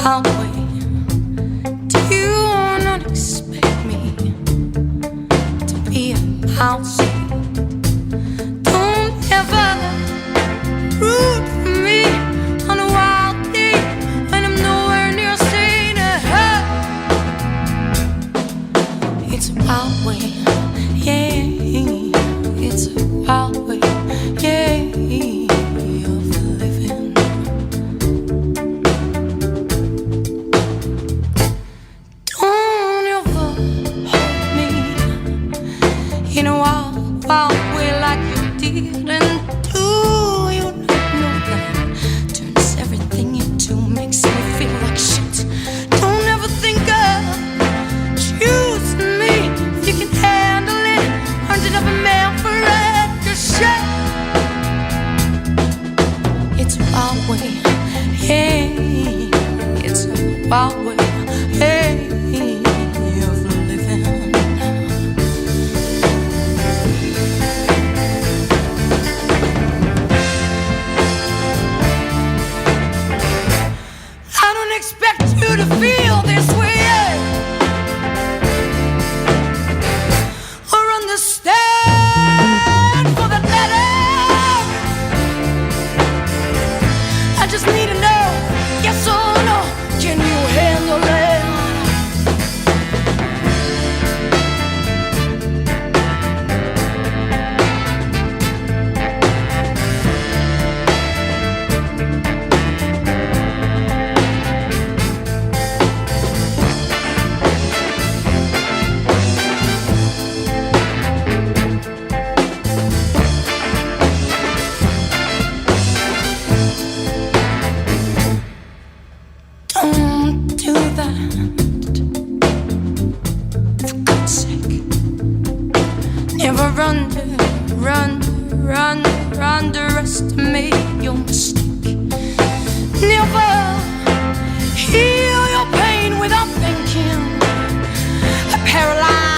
wild way. Do you not expect me to be a mouse? Don't ever root for me on a wild day when I'm nowhere near saying her. It's a wild way, yeah. It's a wild way, yeah. In a wild, wild way like you did. And do you not know that turns everything you do, makes me feel like shit? Don't ever think of choosing me. If you can handle it, aren't it up a man for it to shit? It's a wild way, yeah. It's a wild way, yeah. Expect you to feel this way or understand for that matter. I just need to know, yes or no, can you handle it? Don't do that, for God's sake. Never underestimate your mistake. Never heal your pain without thinking. Paralyzed